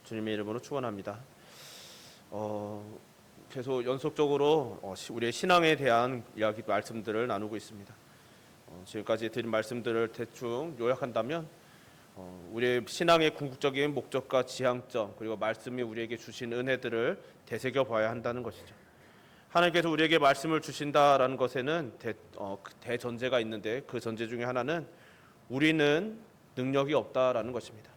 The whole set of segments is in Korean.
주님의 이름으로 축원합니다. 계속 연속적으로 우리의 신앙에 대한 이야기 말씀들을 나누고 있습니다. 지금까지 드린 말씀들을 대충 요약한다면 우리의 신앙의 궁극적인 목적과 지향점, 그리고 말씀이 우리에게 주신 은혜들을 되새겨 봐야 한다는 것이죠. 하나님께서 우리에게 말씀을 주신다라는 것에는 대전제가 있는데, 그 전제 중에 하나는 우리는 능력이 없다라는 것입니다.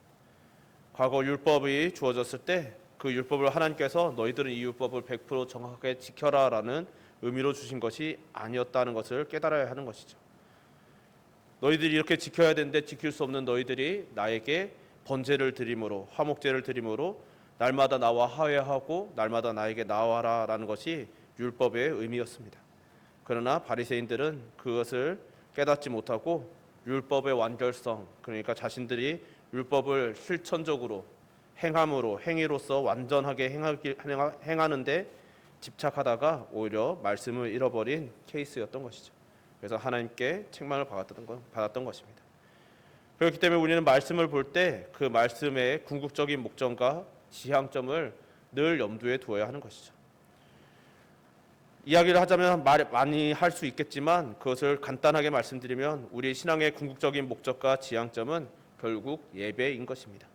과거 율법이 주어졌을 때 그 율법을 하나님께서 너희들은 이 율법을 100% 정확하게 지켜라라는 의미로 주신 것이 아니었다는 것을 깨달아야 하는 것이죠. 너희들이 이렇게 지켜야 되는데 지킬 수 없는 너희들이 나에게 번제를 드림으로, 화목제를 드림으로 날마다 나와 화해하고 날마다 나에게 나와라라는 것이 율법의 의미였습니다. 그러나 바리새인들은 그것을 깨닫지 못하고 율법의 완결성, 그러니까 자신들이 율법을 실천적으로 행함으로, 행위로서 완전하게 행하는데 집착하다가 오히려 말씀을 잃어버린 케이스였던 것이죠. 그래서 하나님께 책망을 받았던 것입니다. 그렇기 때문에 우리는 말씀을 볼 때 그 말씀의 궁극적인 목적과 지향점을 늘 염두에 두어야 하는 것이죠. 이야기를 하자면 많이 할 수 있겠지만, 그것을 간단하게 말씀드리면 우리 신앙의 궁극적인 목적과 지향점은 결국 예배인 것입니다.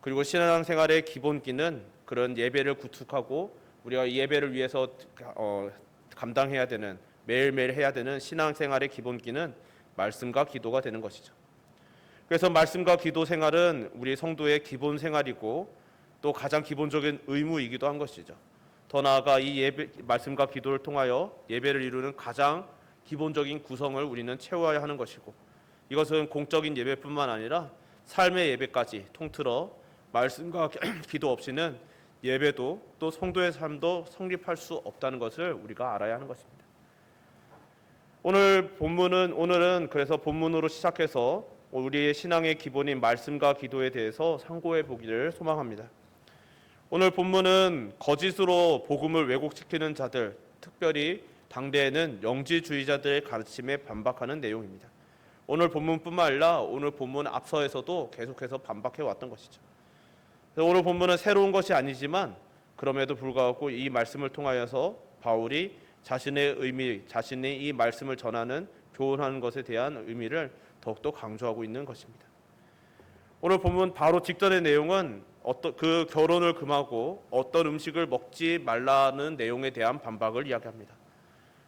그리고 신앙생활의 기본기는 그런 예배를 구축하고 우리가 예배를 위해서 감당해야 되는, 매일매일 해야 되는 신앙생활의 기본기는 말씀과 기도가 되는 것이죠. 그래서 말씀과 기도 생활은 우리 성도의 기본 생활이고 또 가장 기본적인 의무이기도 한 것이죠. 더 나아가 이 말씀과 기도를 통하여 예배를 이루는 가장 기본적인 구성을 우리는 채워야 하는 것이고, 이것은 공적인 예배뿐만 아니라 삶의 예배까지 통틀어 말씀과 기도 없이는 예배도 또 성도의 삶도 성립할 수 없다는 것을 우리가 알아야 하는 것입니다. 오늘은 그래서 본문으로 시작해서 우리의 신앙의 기본인 말씀과 기도에 대해서 상고해 보기를 소망합니다. 오늘 본문은 거짓으로 복음을 왜곡시키는 자들, 특별히 당대에는 영지주의자들의 가르침에 반박하는 내용입니다. 오늘 본문뿐만 아니라 오늘 본문 앞서에서도 계속해서 반박해 왔던 것이죠. 오늘 본문은 새로운 것이 아니지만 그럼에도 불구하고 이 말씀을 통하여서 바울이 자신의 의미, 자신의 이 말씀을 전하는, 교훈하는 것에 대한 의미를 더욱더 강조하고 있는 것입니다. 오늘 본문 바로 직전의 내용은 그 결혼을 금하고 어떤 음식을 먹지 말라는 내용에 대한 반박을 이야기합니다.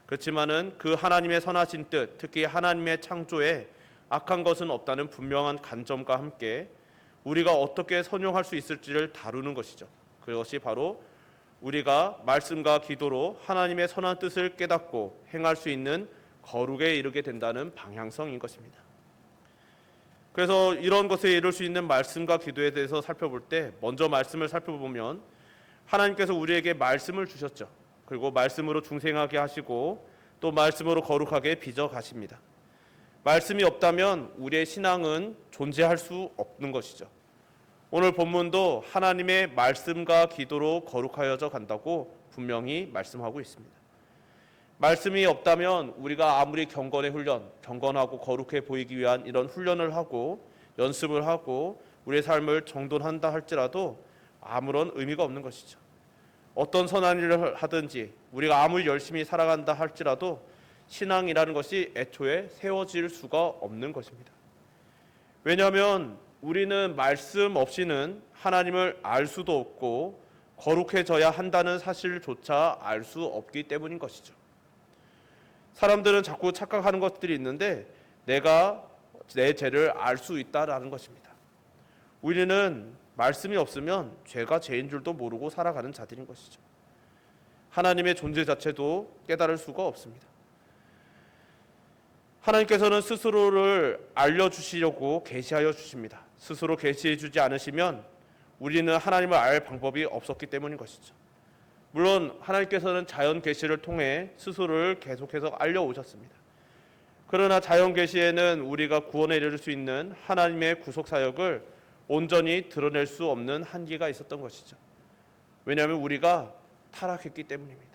그렇지만은 그 하나님의 선하신 뜻, 특히 하나님의 창조에 악한 것은 없다는 분명한 관점과 함께 우리가 어떻게 선용할 수 있을지를 다루는 것이죠. 그것이 바로 우리가 말씀과 기도로 하나님의 선한 뜻을 깨닫고 행할 수 있는 거룩에 이르게 된다는 방향성인 것입니다. 그래서 이런 것에 이룰 수 있는 말씀과 기도에 대해서 살펴볼 때 먼저 말씀을 살펴보면 하나님께서 우리에게 말씀을 주셨죠. 그리고 말씀으로 중생하게 하시고 또 말씀으로 거룩하게 빚어 가십니다. 말씀이 없다면 우리의 신앙은 존재할 수 없는 것이죠. 오늘 본문도 하나님의 말씀과 기도로 거룩하여져 간다고 분명히 말씀하고 있습니다. 말씀이 없다면 우리가 아무리 경건하고 거룩해 보이기 위한 이런 훈련을 하고 연습을 하고 우리의 삶을 정돈한다 할지라도 아무런 의미가 없는 것이죠. 어떤 선한 일을 하든지 우리가 아무리 열심히 살아간다 할지라도 신앙이라는 것이 애초에 세워질 수가 없는 것입니다. 왜냐하면 우리는 말씀 없이는 하나님을 알 수도 없고 거룩해져야 한다는 사실조차 알 수 없기 때문인 것이죠. 사람들은 자꾸 착각하는 것들이 있는데 내가 내 죄를 알 수 있다라는 것입니다. 우리는 말씀이 없으면 죄가 죄인 줄도 모르고 살아가는 자들인 것이죠. 하나님의 존재 자체도 깨달을 수가 없습니다. 하나님께서는 스스로를 알려주시려고 계시하여 주십니다. 스스로 계시해 주지 않으시면 우리는 하나님을 알 방법이 없었기 때문인 것이죠. 물론 하나님께서는 자연 계시를 통해 스스로를 계속해서 알려오셨습니다. 그러나 자연 계시에는 우리가 구원에 이를 수 있는 하나님의 구속 사역을 온전히 드러낼 수 없는 한계가 있었던 것이죠. 왜냐하면 우리가 타락했기 때문입니다.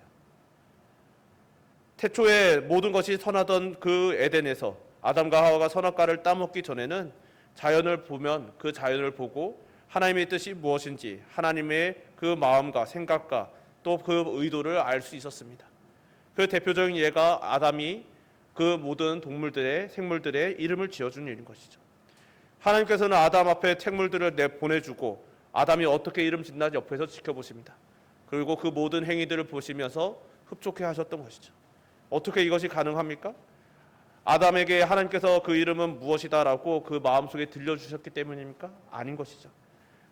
태초에 모든 것이 선하던 그 에덴에서 아담과 하와가 선악과를 따먹기 전에는 자연을 보면 그 자연을 보고 하나님의 뜻이 무엇인지 하나님의 그 마음과 생각과 또 그 의도를 알 수 있었습니다. 그 대표적인 예가 아담이 그 모든 동물들의 생물들의 이름을 지어준 일인 것이죠. 하나님께서는 아담 앞에 생물들을 보내주고 아담이 어떻게 이름 짓나 옆에서 지켜보십니다. 그리고 그 모든 행위들을 보시면서 흡족해 하셨던 것이죠. 어떻게 이것이 가능합니까? 아담에게 하나님께서 그 이름은 무엇이다라고 그 마음속에 들려주셨기 때문입니까? 아닌 것이죠.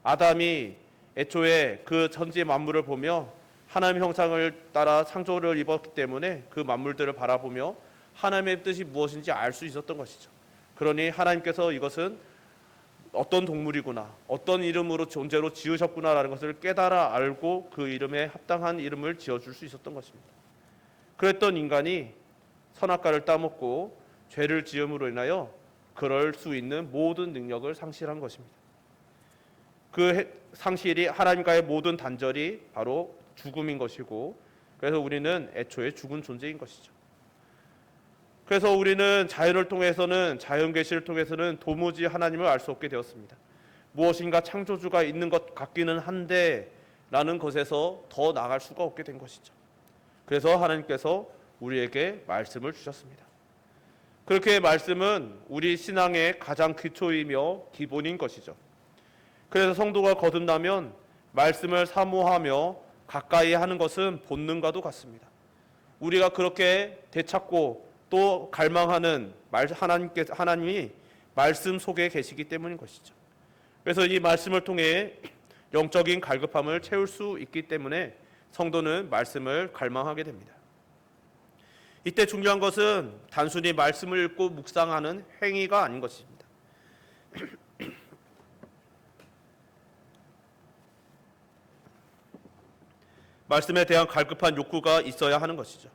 아담이 애초에 그 천지 만물을 보며 하나님의 형상을 따라 창조를 입었기 때문에 그 만물들을 바라보며 하나님의 뜻이 무엇인지 알 수 있었던 것이죠. 그러니 하나님께서 이것은 어떤 동물이구나, 어떤 이름으로 존재로 지으셨구나라는 것을 깨달아 알고 그 이름에 합당한 이름을 지어줄 수 있었던 것입니다. 그랬던 인간이 선악과를 따먹고 죄를 지음으로 인하여 그럴 수 있는 모든 능력을 상실한 것입니다. 그 상실이 하나님과의 모든 단절이 바로 죽음인 것이고, 그래서 우리는 애초에 죽은 존재인 것이죠. 그래서 우리는 자연을 통해서는, 자연 계시를 통해서는 도무지 하나님을 알 수 없게 되었습니다. 무엇인가 창조주가 있는 것 같기는 한데 라는 것에서 더 나아갈 수가 없게 된 것이죠. 그래서 하나님께서 우리에게 말씀을 주셨습니다. 그렇게 말씀은 우리 신앙의 가장 기초이며 기본인 것이죠. 그래서 성도가 거듭나면 말씀을 사모하며 가까이 하는 것은 본능과도 같습니다. 우리가 그렇게 되찾고 또 갈망하는 하나님이 말씀 속에 계시기 때문인 것이죠. 그래서 이 말씀을 통해 영적인 갈급함을 채울 수 있기 때문에 성도는 말씀을 갈망하게 됩니다. 이때 중요한 것은 단순히 말씀을 읽고 묵상하는 행위가 아닌 것입니다. 말씀에 대한 갈급한 욕구가 있어야 하는 것이죠.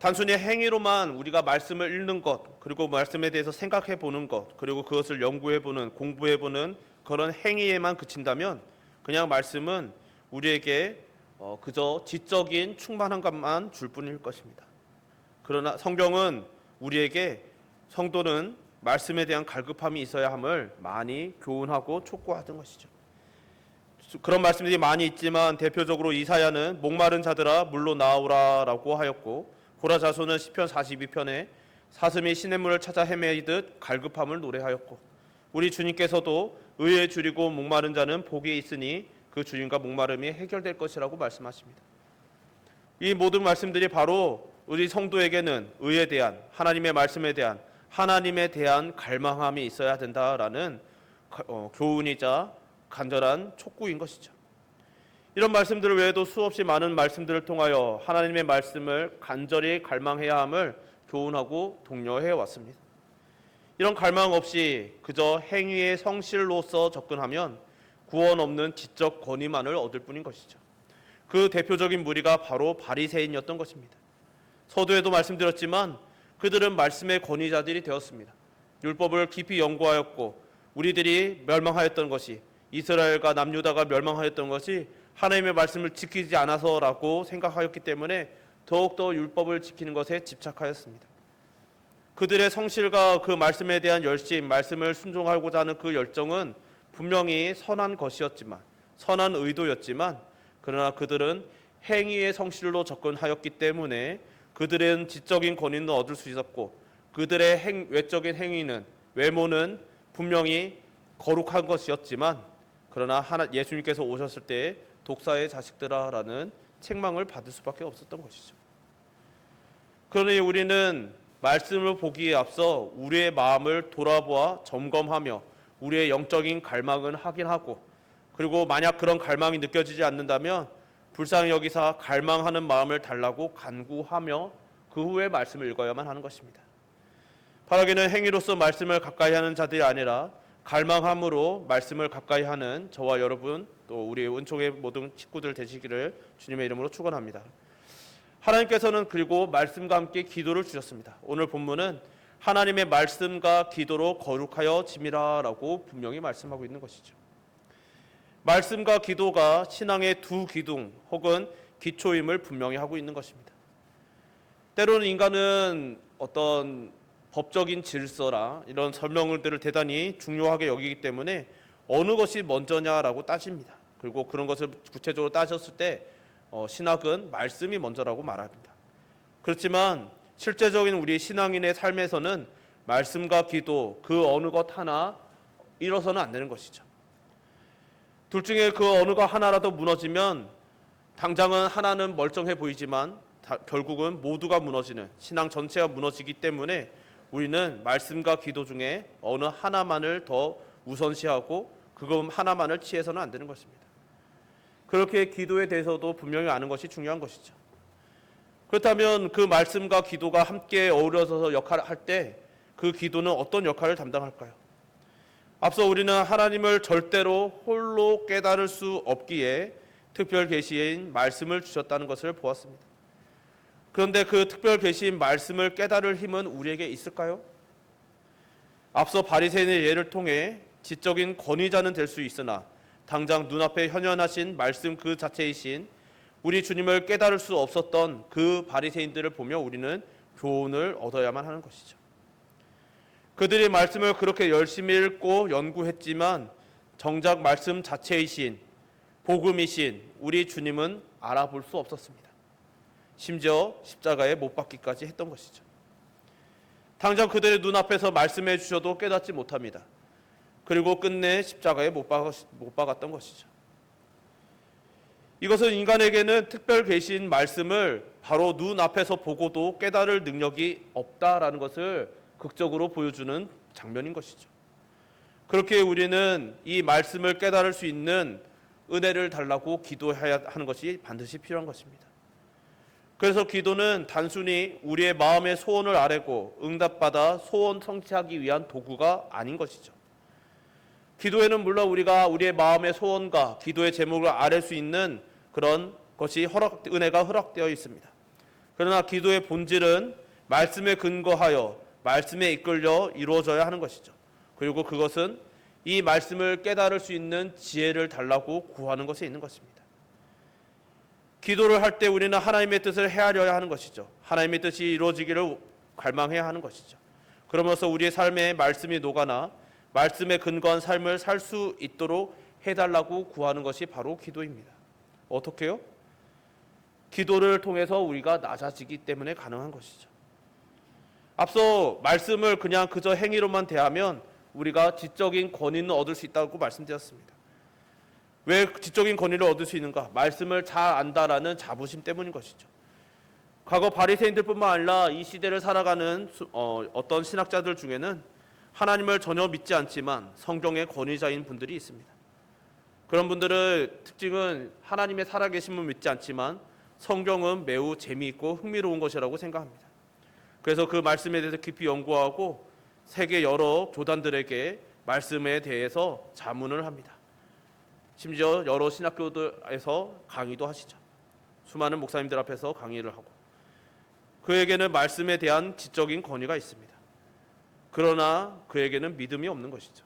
단순히 행위로만 우리가 말씀을 읽는 것, 그리고 말씀에 대해서 생각해 보는 것, 그리고 그것을 연구해 보는, 공부해 보는 그런 행위에만 그친다면 그냥 말씀은 우리에게 그저 지적인 충만한 것만 줄 뿐일 것입니다. 그러나 성경은 우리에게 성도는 말씀에 대한 갈급함이 있어야 함을 많이 교훈하고 촉구하던 것이죠. 그런 말씀들이 많이 있지만 대표적으로 이사야는 목마른 자들아 물로 나오라라고 하였고, 고라자손은 시편 42편에 사슴이 시냇물을 찾아 헤매이듯 갈급함을 노래하였고, 우리 주님께서도 의에 줄이고 목마른 자는 복이 있으니 그 주님과 목마름이 해결될 것이라고 말씀하십니다. 이 모든 말씀들이 바로 우리 성도에게는 의에 대한, 하나님의 말씀에 대한, 하나님에 대한 갈망함이 있어야 된다라는 교훈이자 간절한 촉구인 것이죠. 이런 말씀들 외에도 수없이 많은 말씀들을 통하여 하나님의 말씀을 간절히 갈망해야 함을 교훈하고 독려해 왔습니다. 이런 갈망 없이 그저 행위의 성실로서 접근하면 구원 없는 지적 권위만을 얻을 뿐인 것이죠. 그 대표적인 무리가 바로 바리새인이었던 것입니다. 서두에도 말씀드렸지만 그들은 말씀의 권위자들이 되었습니다. 율법을 깊이 연구하였고 우리들이 멸망하였던 것이, 이스라엘과 남유다가 멸망하였던 것이 하나님의 말씀을 지키지 않아서라고 생각하였기 때문에 더욱더 율법을 지키는 것에 집착하였습니다. 그들의 성실과 그 말씀에 대한 열심, 말씀을 순종하고자 하는 그 열정은 분명히 선한 것이었지만, 선한 의도였지만, 그러나 그들은 행위의 성실로 접근하였기 때문에 그들은 지적인 권위는 얻을 수 있었고, 그들의 외적인 행위는, 외모는 분명히 거룩한 것이었지만, 그러나 예수님께서 오셨을 때 독사의 자식들아라는 책망을 받을 수밖에 없었던 것이죠. 그러니 우리는 말씀을 보기에 앞서 우리의 마음을 돌아보아 점검하며 우리의 영적인 갈망은 확인하고, 그리고 만약 그런 갈망이 느껴지지 않는다면 불쌍히 여기사 갈망하는 마음을 달라고 간구하며 그 후에 말씀을 읽어야만 하는 것입니다. 바라기는 행위로서 말씀을 가까이 하는 자들이 아니라 갈망함으로 말씀을 가까이 하는 저와 여러분, 또 우리 은총의 모든 식구들 되시기를 주님의 이름으로 축원합니다. 하나님께서는 그리고 말씀과 함께 기도를 주셨습니다. 오늘 본문은 하나님의 말씀과 기도로 거룩하여 짐이라라고 분명히 말씀하고 있는 것이죠. 말씀과 기도가 신앙의 두 기둥 혹은 기초임을 분명히 하고 있는 것입니다. 때로는 인간은 어떤 법적인 질서라 이런 설명들을 대단히 중요하게 여기기 때문에 어느 것이 먼저냐라고 따집니다. 그리고 그런 것을 구체적으로 따졌을 때 신학은 말씀이 먼저라고 말합니다. 그렇지만 실제적인 우리 신앙인의 삶에서는 말씀과 기도 그 어느 것 하나 잃어서는 안 되는 것이죠. 둘 중에 그 어느 것 하나라도 무너지면 당장은 하나는 멀쩡해 보이지만 결국은 모두가 무너지는, 신앙 전체가 무너지기 때문에 우리는 말씀과 기도 중에 어느 하나만을 더 우선시하고 그것 하나만을 취해서는 안 되는 것입니다. 그렇게 기도에 대해서도 분명히 아는 것이 중요한 것이죠. 그렇다면 그 말씀과 기도가 함께 어우러져서 역할을 할 때 그 기도는 어떤 역할을 담당할까요? 앞서 우리는 하나님을 절대로 홀로 깨달을 수 없기에 특별 계시인 말씀을 주셨다는 것을 보았습니다. 그런데 그 특별 계시인 말씀을 깨달을 힘은 우리에게 있을까요? 앞서 바리새인의 예를 통해 지적인 권위자는 될 수 있으나 당장 눈앞에 현현하신 말씀 그 자체이신 우리 주님을 깨달을 수 없었던 그 바리새인들을 보며 우리는 교훈을 얻어야만 하는 것이죠. 그들이 말씀을 그렇게 열심히 읽고 연구했지만 정작 말씀 자체이신 복음이신 우리 주님은 알아볼 수 없었습니다. 심지어 십자가에 못 박기까지 했던 것이죠. 당장 그들의 눈앞에서 말씀해 주셔도 깨닫지 못합니다. 그리고 끝내 십자가에 못 박았던 것이죠. 이것은 인간에게는 특별 계신 말씀을 바로 눈앞에서 보고도 깨달을 능력이 없다라는 것을 극적으로 보여주는 장면인 것이죠. 그렇게 우리는 이 말씀을 깨달을 수 있는 은혜를 달라고 기도해야 하는 것이 반드시 필요한 것입니다. 그래서 기도는 단순히 우리의 마음의 소원을 아뢰고 응답받아 소원 성취하기 위한 도구가 아닌 것이죠. 기도에는 물론 우리가 우리의 마음의 소원과 기도의 제목을 아뢰 수 있는 그런 것이 은혜가 허락되어 있습니다. 그러나 기도의 본질은 말씀에 근거하여 말씀에 이끌려 이루어져야 하는 것이죠. 그리고 그것은 이 말씀을 깨달을 수 있는 지혜를 달라고 구하는 것에 있는 것입니다. 기도를 할 때 우리는 하나님의 뜻을 헤아려야 하는 것이죠. 하나님의 뜻이 이루어지기를 갈망해야 하는 것이죠. 그러면서 우리의 삶에 말씀이 녹아나 말씀에 근거한 삶을 살 수 있도록 해달라고 구하는 것이 바로 기도입니다. 어떻게요? 기도를 통해서 우리가 낮아지기 때문에 가능한 것이죠. 앞서 말씀을 그냥 그저 행위로만 대하면 우리가 지적인 권위는 얻을 수 있다고 말씀드렸습니다. 왜 지적인 권위를 얻을 수 있는가? 말씀을 잘 안다라는 자부심 때문인 것이죠. 과거 바리새인들뿐만 아니라 이 시대를 살아가는 어떤 신학자들 중에는 하나님을 전혀 믿지 않지만 성경의 권위자인 분들이 있습니다. 그런 분들의 특징은 하나님의 살아계심을 믿지 않지만 성경은 매우 재미있고 흥미로운 것이라고 생각합니다. 그래서 그 말씀에 대해서 깊이 연구하고 세계 여러 교단들에게 말씀에 대해서 자문을 합니다. 심지어 여러 신학교들에서 강의도 하시죠. 수많은 목사님들 앞에서 강의를 하고 그에게는 말씀에 대한 지적인 권위가 있습니다. 그러나 그에게는 믿음이 없는 것이죠.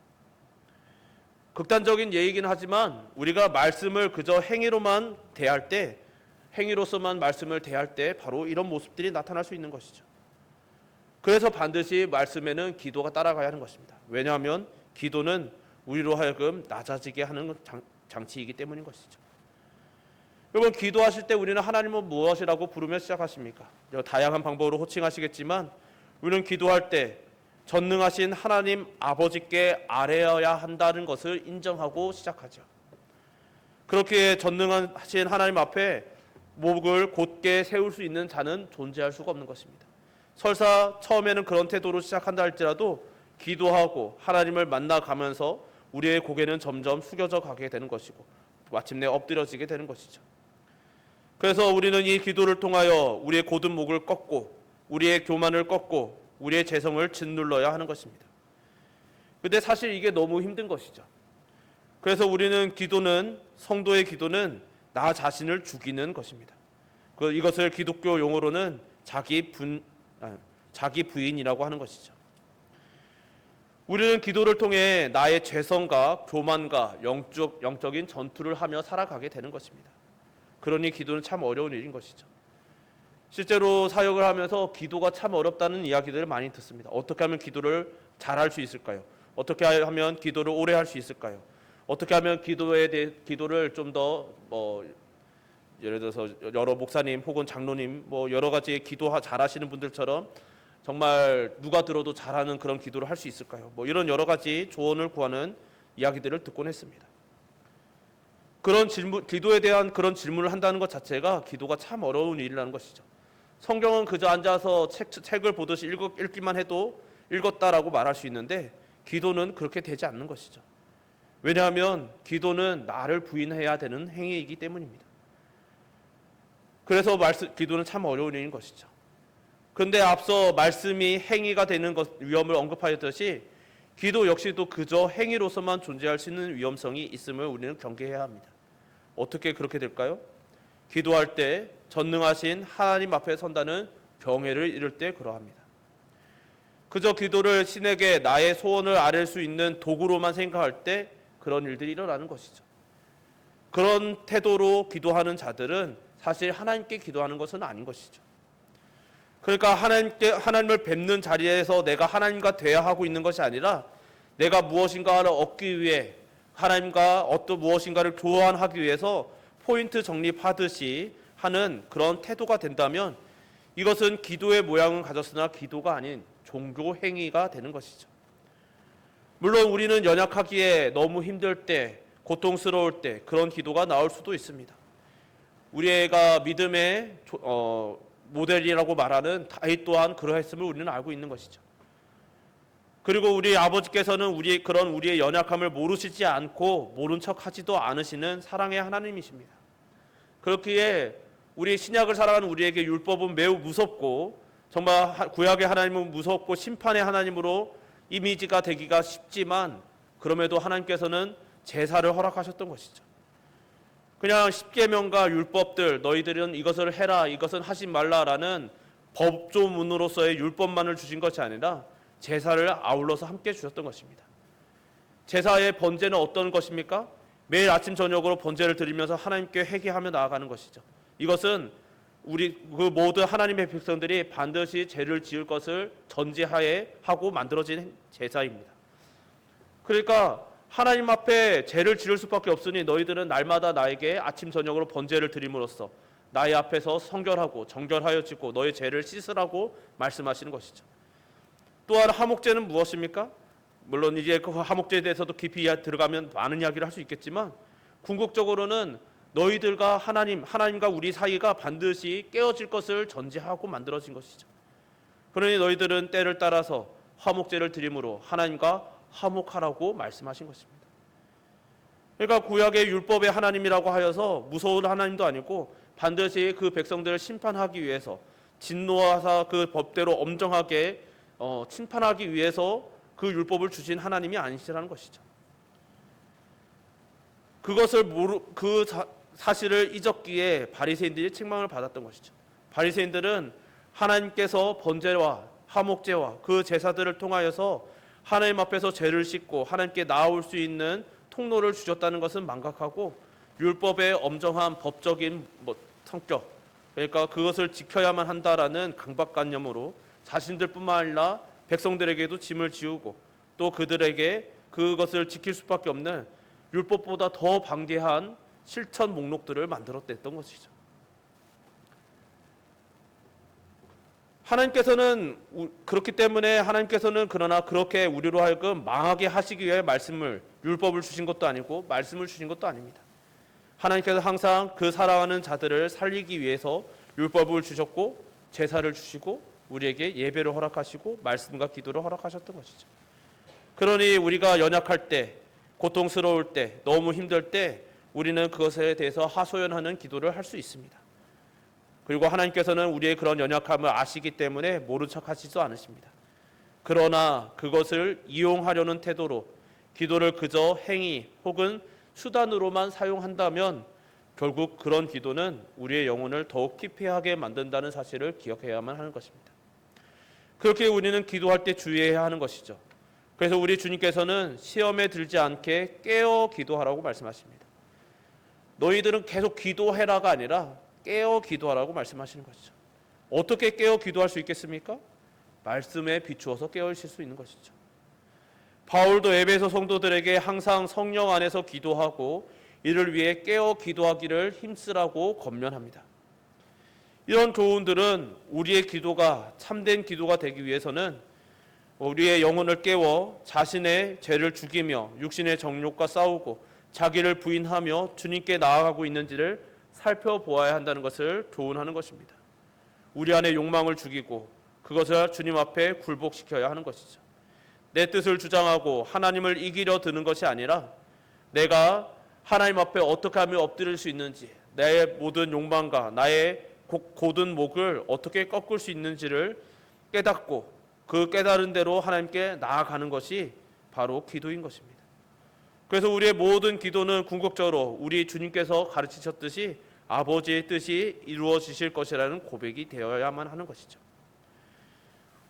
극단적인 예이긴 하지만 우리가 말씀을 그저 행위로만 대할 때, 행위로서만 말씀을 대할 때 바로 이런 모습들이 나타날 수 있는 것이죠. 그래서 반드시 말씀에는 기도가 따라가야 하는 것입니다. 왜냐하면 기도는 우리로 하여금 낮아지게 하는 장치이기 때문인 것이죠. 여러분, 기도하실 때 우리는 하나님을 무엇이라고 부르며 시작하십니까? 다양한 방법으로 호칭하시겠지만 우리는 기도할 때 전능하신 하나님 아버지께 아뢰어야 한다는 것을 인정하고 시작하죠. 그렇게 전능하신 하나님 앞에 목을 곧게 세울 수 있는 자는 존재할 수가 없는 것입니다. 설사 처음에는 그런 태도로 시작한다 할지라도 기도하고 하나님을 만나가면서 우리의 고개는 점점 숙여져 가게 되는 것이고 마침내 엎드려지게 되는 것이죠. 그래서 우리는 이 기도를 통하여 우리의 곧은 목을 꺾고 우리의 교만을 꺾고 우리의 재성을 짓눌러야 하는 것입니다. 그런데 사실 이게 너무 힘든 것이죠. 그래서 우리는 성도의 기도는 나 자신을 죽이는 것입니다. 이것을 기독교 용어로는 자기 부인이라고 하는 것이죠. 우리는 기도를 통해 나의 죄성과 교만과 영적인 전투를 하며 살아가게 되는 것입니다. 그러니 기도는 참 어려운 일인 것이죠. 실제로 사역을 하면서 기도가 참 어렵다는 이야기들을 많이 듣습니다. 어떻게 하면 기도를 잘할 수 있을까요? 어떻게 하면 기도를 오래 할 수 있을까요? 어떻게 하면 기도를 좀 더 예를 들어서 여러 목사님 혹은 장로님 여러 가지 기도 잘하시는 분들처럼 정말 누가 들어도 잘하는 그런 기도를 할 수 있을까요? 이런 여러 가지 조언을 구하는 이야기들을 듣곤 했습니다. 그런 기도에 대한 그런 질문을 한다는 것 자체가 기도가 참 어려운 일이라는 것이죠. 성경은 그저 앉아서 책을 보듯이 읽기만 해도 읽었다라고 말할 수 있는데 기도는 그렇게 되지 않는 것이죠. 왜냐하면 기도는 나를 부인해야 되는 행위이기 때문입니다. 그래서 기도는 참 어려운 일인 것이죠. 그런데 앞서 말씀이 행위가 되는 위험을 언급하였듯이 기도 역시도 그저 행위로서만 존재할 수 있는 위험성이 있음을 우리는 경계해야 합니다. 어떻게 그렇게 될까요? 기도할 때 전능하신 하나님 앞에 선다는 경외를 이룰 때 그러합니다. 그저 기도를 신에게 나의 소원을 아뢰 수 있는 도구로만 생각할 때 그런 일들이 일어나는 것이죠. 그런 태도로 기도하는 자들은 사실 하나님께 기도하는 것은 아닌 것이죠. 그러니까 하나님을 뵙는 자리에서 내가 하나님과 대화하고 있는 것이 아니라 내가 무엇인가를 얻기 위해 하나님과 어떤 무엇인가를 교환하기 위해서 포인트 적립하듯이 하는 그런 태도가 된다면 이것은 기도의 모양은 가졌으나 기도가 아닌 종교 행위가 되는 것이죠. 물론 우리는 연약하기에 너무 힘들 때, 고통스러울 때 그런 기도가 나올 수도 있습니다. 우리가 믿음의 모델이라고 말하는 다윗 또한 그러했음을 우리는 알고 있는 것이죠. 그리고 우리 아버지께서는 우리의 연약함을 모르시지 않고 모른 척하지도 않으시는 사랑의 하나님이십니다. 그렇기에 우리 신약을 살아가는 우리에게 율법은 매우 무섭고 정말 구약의 하나님은 무섭고 심판의 하나님으로 이미지가 되기가 쉽지만 그럼에도 하나님께서는 제사를 허락하셨던 것이죠. 그냥 십계명과 율법들 너희들은 이것을 해라 이것은 하지 말라라는 법조문으로서의 율법만을 주신 것이 아니라 제사를 아울러서 함께 주셨던 것입니다. 제사의 번제는 어떤 것입니까? 매일 아침 저녁으로 번제를 드리면서 하나님께 회개하며 나아가는 것이죠. 이것은 우리 그 모든 하나님의 백성들이 반드시 죄를 지을 것을 전제하에 하고 만들어진 제사입니다. 그러니까 하나님 앞에 죄를 지을 수밖에 없으니 너희들은 날마다 나에게 아침 저녁으로 번제를 드림으로써 나의 앞에서 성결하고 정결하여지고 너의 죄를 씻으라고 말씀하시는 것이죠. 또한 화목제는 무엇입니까? 물론 이제 그 화목제에 대해서도 깊이 들어가면 많은 이야기를 할 수 있겠지만 궁극적으로는 너희들과 하나님과 우리 사이가 반드시 깨어질 것을 전제하고 만들어진 것이죠. 그러니 너희들은 때를 따라서 화목제를 드림으로 하나님과 화목하라고 말씀하신 것입니다. 그러니까 구약의 율법의 하나님이라고 하여서 무서운 하나님도 아니고 반드시 그 백성들을 심판하기 위해서 진노하사 그 법대로 엄정하게 심판하기 위해서 그 율법을 주신 하나님이 아니시라는 것이죠. 그 사실을 잊었기에 바리새인들이 책망을 받았던 것이죠. 바리새인들은 하나님께서 번제와 화목제와 그 제사들을 통하여서 하나님 앞에서 죄를 씻고 하나님께 나아올 수 있는 통로를 주셨다는 것은 망각하고 율법의 엄정한 법적인 성격, 그러니까 그것을 지켜야만 한다라는 강박관념으로 자신들뿐만 아니라 백성들에게도 짐을 지우고 또 그들에게 그것을 지킬 수밖에 없는 율법보다 더 방대한 실천 목록들을 만들어냈던 것이죠. 하나님께서는 그렇기 때문에 하나님께서는 그러나 그렇게 우리로 하여금 망하게 하시기 위해 율법을 주신 것도 아니고 말씀을 주신 것도 아닙니다. 하나님께서 항상 그 살아가는 자들을 살리기 위해서 율법을 주셨고 제사를 주시고 우리에게 예배를 허락하시고 말씀과 기도를 허락하셨던 것이죠. 그러니 우리가 연약할 때, 고통스러울 때, 너무 힘들 때 우리는 그것에 대해서 하소연하는 기도를 할 수 있습니다. 그리고 하나님께서는 우리의 그런 연약함을 아시기 때문에 모른 척 하시지도 않으십니다. 그러나 그것을 이용하려는 태도로 기도를 그저 행위 혹은 수단으로만 사용한다면 결국 그런 기도는 우리의 영혼을 더욱 피폐하게 만든다는 사실을 기억해야만 하는 것입니다. 그렇게 우리는 기도할 때 주의해야 하는 것이죠. 그래서 우리 주님께서는 시험에 들지 않게 깨어 기도하라고 말씀하십니다. 너희들은 계속 기도해라가 아니라 깨어 기도하라고 말씀하시는 것이죠. 어떻게 깨어 기도할 수 있겠습니까? 말씀에 비추어서 깨어 있을 수 있는 것이죠. 바울도 에베소 성도들에게 항상 성령 안에서 기도하고 이를 위해 깨어 기도하기를 힘쓰라고 권면합니다. 이런 교훈들은 우리의 기도가 참된 기도가 되기 위해서는 우리의 영혼을 깨워 자신의 죄를 죽이며 육신의 정욕과 싸우고 자기를 부인하며 주님께 나아가고 있는지를 살펴보아야 한다는 것을 교훈하는 것입니다. 우리 안의 욕망을 죽이고 그것을 주님 앞에 굴복시켜야 하는 것이죠. 내 뜻을 주장하고 하나님을 이기려 드는 것이 아니라 내가 하나님 앞에 어떻게 하면 엎드릴 수 있는지, 내 모든 욕망과 나의 곧은 목을 어떻게 꺾을 수 있는지를 깨닫고 그 깨달은 대로 하나님께 나아가는 것이 바로 기도인 것입니다. 그래서 우리의 모든 기도는 궁극적으로 우리 주님께서 가르치셨듯이 아버지의 뜻이 이루어지실 것이라는 고백이 되어야만 하는 것이죠.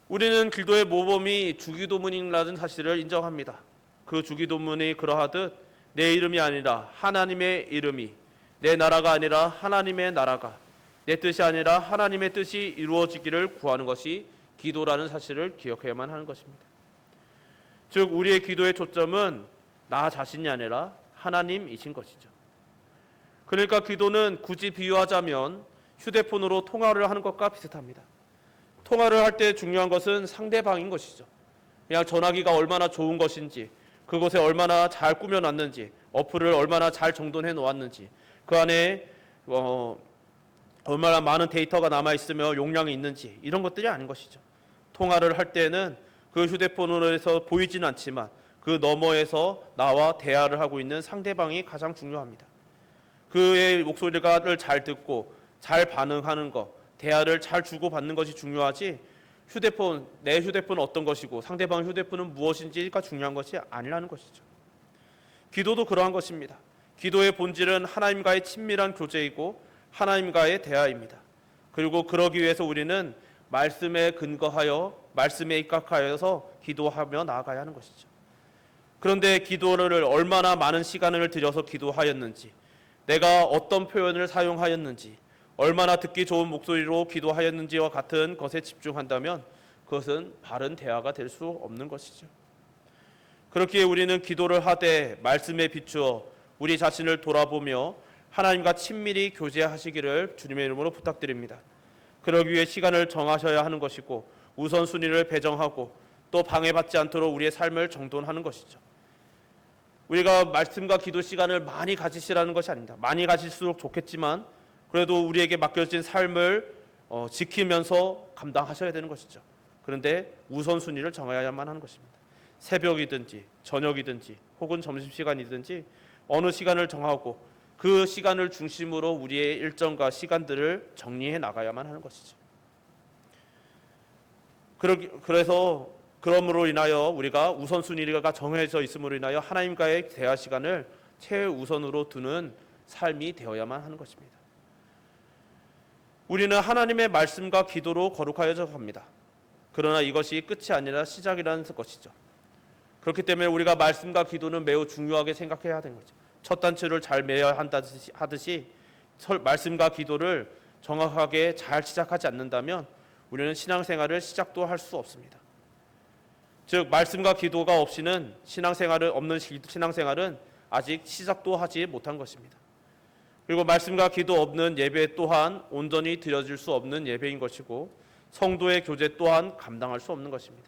우리는 기도의 모범이 주기도문이라는 사실을 인정합니다. 그 주기도문이 그러하듯 내 이름이 아니라 하나님의 이름이, 내 나라가 아니라 하나님의 나라가, 내 뜻이 아니라 하나님의 뜻이 이루어지기를 구하는 것이 기도라는 사실을 기억해야만 하는 것입니다. 즉 우리의 기도의 초점은 나 자신이 아니라 하나님이신 것이죠. 그러니까 기도는 굳이 비유하자면 휴대폰으로 통화를 하는 것과 비슷합니다. 통화를 할 때 중요한 것은 상대방인 것이죠. 그냥 전화기가 얼마나 좋은 것인지, 그곳에 얼마나 잘 꾸며놨는지, 어플을 얼마나 잘 정돈해 놓았는지, 그 안에 얼마나 많은 데이터가 남아있으며 용량이 있는지, 이런 것들이 아닌 것이죠. 통화를 할 때는 그 휴대폰으로 해서 보이지는 않지만 그 너머에서 나와 대화를 하고 있는 상대방이 가장 중요합니다. 그의 목소리를 잘 듣고 잘 반응하는 것, 대화를 잘 주고받는 것이 중요하지, 내 휴대폰은 어떤 것이고 상대방 휴대폰은 무엇인지가 중요한 것이 아니라는 것이죠. 기도도 그러한 것입니다. 기도의 본질은 하나님과의 친밀한 교제이고 하나님과의 대화입니다. 그리고 그러기 위해서 우리는 말씀에 근거하여 말씀에 입각하여서 기도하며 나아가야 하는 것이죠. 그런데 기도를 얼마나 많은 시간을 들여서 기도하였는지, 내가 어떤 표현을 사용하였는지, 얼마나 듣기 좋은 목소리로 기도하였는지와 같은 것에 집중한다면 그것은 바른 대화가 될 수 없는 것이죠. 그렇기에 우리는 기도를 하되 말씀에 비추어 우리 자신을 돌아보며 하나님과 친밀히 교제하시기를 주님의 이름으로 부탁드립니다. 그러기 위해 시간을 정하셔야 하는 것이고 우선순위를 배정하고 또 방해받지 않도록 우리의 삶을 정돈하는 것이죠. 우리가 말씀과 기도 시간을 많이 가지시라는 것이 아닙니다. 많이 가질수록 좋겠지만 그래도 우리에게 맡겨진 삶을 지키면서 감당하셔야 되는 것이죠. 그런데 우선순위를 정해야만 하는 것입니다. 새벽이든지 저녁이든지 혹은 점심시간이든지 어느 시간을 정하고 그 시간을 중심으로 우리의 일정과 시간들을 정리해 나가야만 하는 것이죠. 그래서 그러므로 인하여 우리가 우선순위가 정해져 있음으로 인하여 하나님과의 대화 시간을 최우선으로 두는 삶이 되어야만 하는 것입니다. 우리는 하나님의 말씀과 기도로 거룩하여져 갑니다. 그러나 이것이 끝이 아니라 시작이라는 것이죠. 그렇기 때문에 우리가 말씀과 기도는 매우 중요하게 생각해야 되는 거죠. 첫 단추를 잘 매야 하듯이 말씀과 기도를 정확하게 잘 시작하지 않는다면 우리는 신앙생활을 시작도 할 수 없습니다. 즉 말씀과 기도가 없이는 없는 신앙생활은 아직 시작도 하지 못한 것입니다. 그리고 말씀과 기도 없는 예배 또한 온전히 드려질 수 없는 예배인 것이고 성도의 교제 또한 감당할 수 없는 것입니다.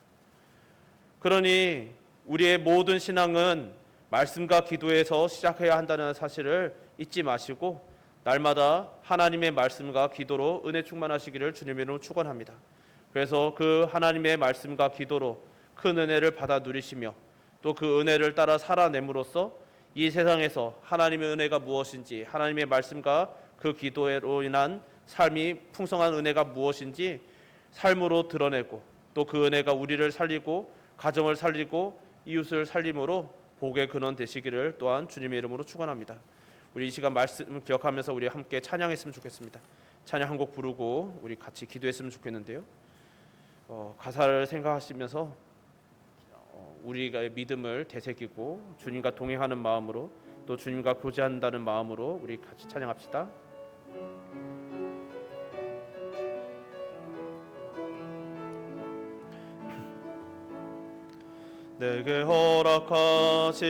그러니 우리의 모든 신앙은 말씀과 기도에서 시작해야 한다는 사실을 잊지 마시고 날마다 하나님의 말씀과 기도로 은혜 충만하시기를 주님의 이름으로 축원합니다. 그래서 그 하나님의 말씀과 기도로 큰 은혜를 받아 누리시며 또 그 은혜를 따라 살아냄으로써 이 세상에서 하나님의 은혜가 무엇인지, 하나님의 말씀과 그 기도로 인한 삶이 풍성한 은혜가 무엇인지 삶으로 드러내고 또 그 은혜가 우리를 살리고 가정을 살리고 이웃을 살림으로 복의 근원 되시기를 또한 주님의 이름으로 축원합니다. 우리 이 시간 말씀 기억하면서 우리 함께 찬양했으면 좋겠습니다. 찬양 한 곡 부르고 우리 같이 기도했으면 좋겠는데요. 가사를 생각하시면서 우리가 믿음을 되새기고 주님과 동행하는 마음으로 또 주님과 교제한다는 마음으로 우리 같이 찬양합시다. 내게 허락하신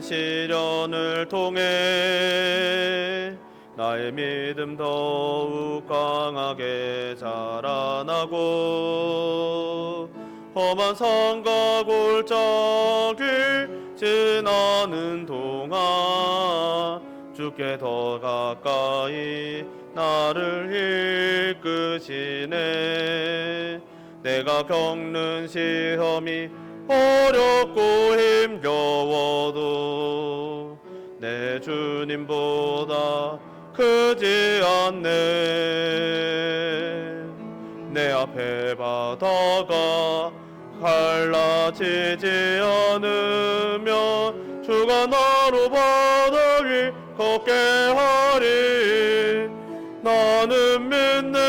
시련을 통해 나의 믿음 더욱 강하게 자라나고 험한 산과 골짜기를 지나는 동안 주께 더 가까이 나를 이끄시네. 내가 겪는 시험이 어렵고 힘겨워도 내 주님보다 크지 않네. 내 앞에 바다가 갈라지지 않으면 주가 나로 바다 위 걷게 하리. 나는 믿네.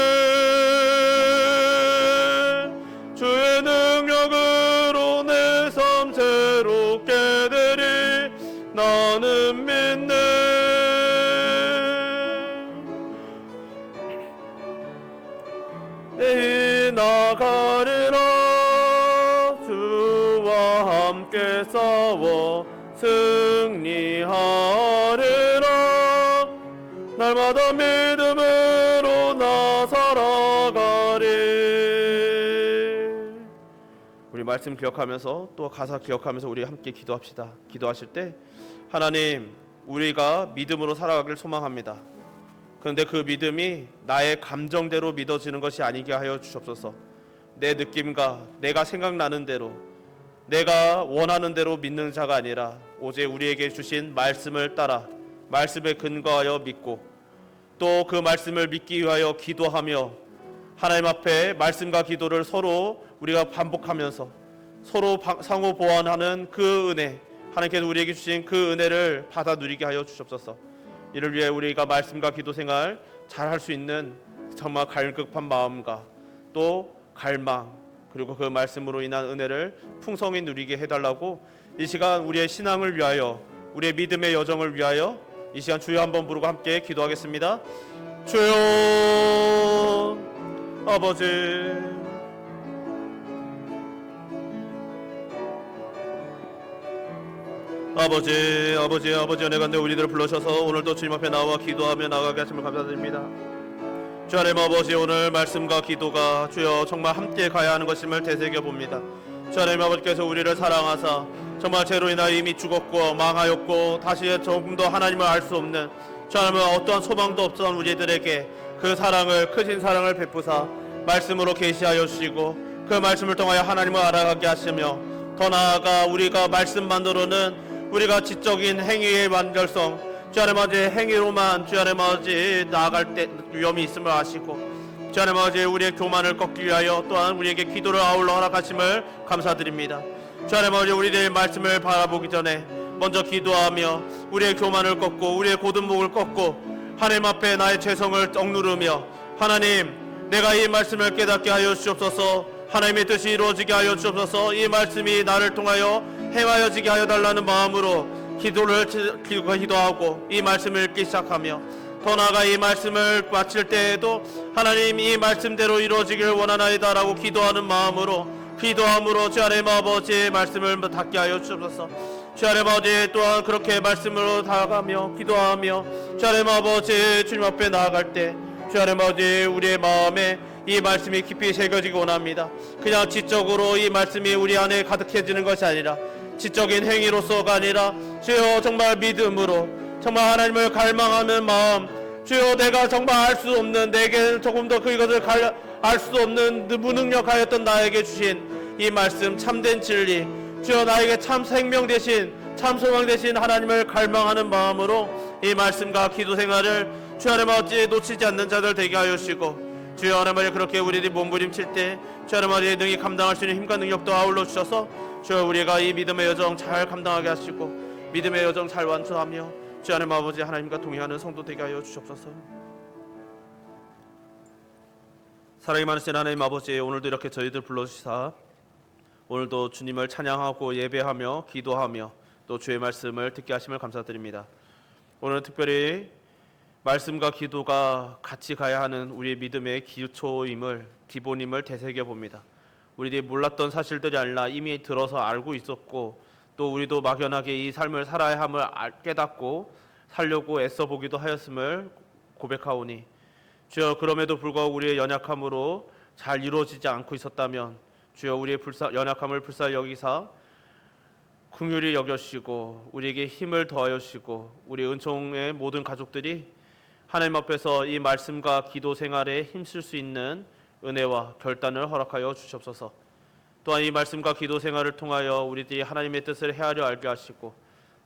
주의 능력으로 내 삶 새롭게 되리. 나는 믿네. 내일 나가리라. 주와 함께 싸워 승리하리라. 날마다 믿음으로 나 살아가리. 우리 말씀 기억하면서 또 가사 기억하면서 우리 함께 기도합시다. 기도하실 때 하나님, 우리가 믿음으로 살아가길 소망합니다. 그런데 그 믿음이 나의 감정대로 믿어지는 것이 아니게 하여 주옵소서. 내 느낌과 내가 생각나는 대로, 내가 원하는 대로 믿는 자가 아니라 오직 우리에게 주신 말씀을 따라 말씀에 근거하여 믿고 또 그 말씀을 믿기 위하여 기도하며 하나님 앞에 말씀과 기도를 서로 우리가 반복하면서 서로 상호 보완하는 그 은혜, 하나님께서 우리에게 주신 그 은혜를 받아 누리게 하여 주옵소서. 이를 위해 우리가 말씀과 기도 생활 잘 할 수 있는 정말 갈급한 마음과 또 갈망, 그리고 그 말씀으로 인한 은혜를 풍성히 누리게 해달라고 이 시간 우리의 신앙을 위하여, 우리의 믿음의 여정을 위하여 이 시간 주여 한번 부르고 함께 기도하겠습니다. 주여 아버지, 아버지 은혜 가운데 우리들을 불러셔서 오늘도 주님 앞에 나와 기도하며 나가게 하심을 감사드립니다. 주 하나님 아버지, 오늘 말씀과 기도가 주여 정말 함께 가야 하는 것임을 되새겨봅니다. 주 하나님 아버지께서 우리를 사랑하사 정말 죄로 인하여 이미 죽었고 망하였고 다시 조금 더 하나님을 알 수 없는 주 하나님 어떠한 소망도 없던 우리들에게 그 사랑을, 크신 사랑을 베푸사 말씀으로 계시하여 주시고 그 말씀을 통하여 하나님을 알아가게 하시며 더 나아가 우리가 말씀만으로는 우리가 지적인 행위의 완결성, 주 하나님 아버지 행위로만 주 하나님 아버지 나아갈 때 위험이 있음을 아시고 주 하나님 아버지 우리의 교만을 꺾기 위하여 또한 우리에게 기도를 아울러 허락하심을 감사드립니다. 주 하나님 아버지 우리들의 말씀을 바라보기 전에 먼저 기도하며 우리의 교만을 꺾고 우리의 곧은 목을 꺾고 하나님 앞에 나의 죄성을 억누르며 하나님, 내가 이 말씀을 깨닫게 하여 주옵소서. 하나님의 뜻이 이루어지게 하여 주옵소서. 이 말씀이 나를 통하여 행하여지게 하여 달라는 마음으로 기도하고 이 말씀을 읽기 시작하며 더 나아가 이 말씀을 마칠 때에도 하나님 이 말씀대로 이루어지길 원하나이다라고 기도하는 마음으로 기도함으로 주 하나님 아버지의 말씀을 닿게 하여 주옵소서. 주 하나님 아버지 또한 그렇게 말씀으로 다가가며 기도하며 주 하나님 아버지 주님 앞에 나아갈 때 주 하나님 아버지 우리의 마음에 이 말씀이 깊이 새겨지기 원합니다. 그냥 지적으로 이 말씀이 우리 안에 가득해지는 것이 아니라 지적인 행위로서가 아니라 주여 정말 믿음으로 정말 하나님을 갈망하는 마음, 주여 내가 정말 알 수 없는, 내게 조금 더 그것을 알 수 없는 무능력하였던 나에게 주신 이 말씀 참된 진리, 주여 나에게 참 생명 되신 참 소망 되신 하나님을 갈망하는 마음으로 이 말씀과 기도 생활을 주 하나님 아버지 놓치지 않는 자들 되게 하여 주시고 주여 하나님 아버지 그렇게 우리들이 몸부림칠 때 주 하나님 아버지 능히 감당할 수 있는 힘과 능력도 아울러 주셔서 주여 우리가 이 믿음의 여정 잘 감당하게 하시고 믿음의 여정 잘 완수하며 주 하나님 아버지 하나님과 동행하는 성도 되게 하여 주옵소서. 사랑이 많으신 하나님 아버지, 오늘도 이렇게 저희들 불러주시사 오늘도 주님을 찬양하고 예배하며 기도하며 또 주의 말씀을 듣게 하심을 감사드립니다. 오늘은 특별히 말씀과 기도가 같이 가야 하는 우리의 믿음의 기초임을, 기본임을 되새겨 봅니다. 우리들이 몰랐던 사실들이 아니라 이미 들어서 알고 있었고 또 우리도 막연하게 이 삶을 살아야 함을 깨닫고 살려고 애써 보기도 하였음을 고백하오니 주여 그럼에도 불구하고 우리의 연약함으로 잘 이루어지지 않고 있었다면 주여 우리의 연약함을 불쌍히 여기사 긍휼히 여겨주시고 우리에게 힘을 더하여 주시고 우리 은총의 모든 가족들이 하나님 앞에서 이 말씀과 기도 생활에 힘쓸 수 있는 은혜와 결단을 허락하여 주시옵소서. 또한 이 말씀과 기도 생활을 통하여 우리들이 하나님의 뜻을 헤아려 알게 하시고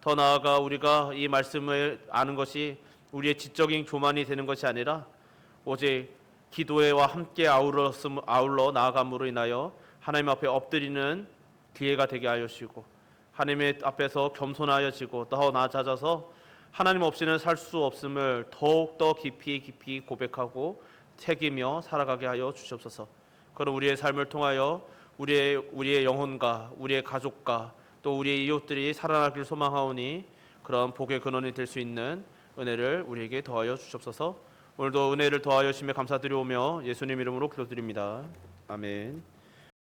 더 나아가 우리가 이 말씀을 아는 것이 우리의 지적인 교만이 되는 것이 아니라 오직 기도회와 함께 아울러 나아감으로 인하여 하나님 앞에 엎드리는 기회가 되게 하여 주시고 하나님의 앞에서 겸손하여지고 더 낮아져서 하나님 없이는 살 수 없음을 더욱더 깊이 고백하고 새기며 살아가게 하여 주시옵소서. 그런 우리의 삶을 통하여 우리의 영혼과 우리의 가족과 또 우리의 이웃들이 살아나길 소망하오니 그런 복의 근원이 될 수 있는 은혜를 우리에게 더하여 주시옵소서. 오늘도 은혜를 더하여 주시며 감사드리오며 예수님 이름으로 기도드립니다. 아멘.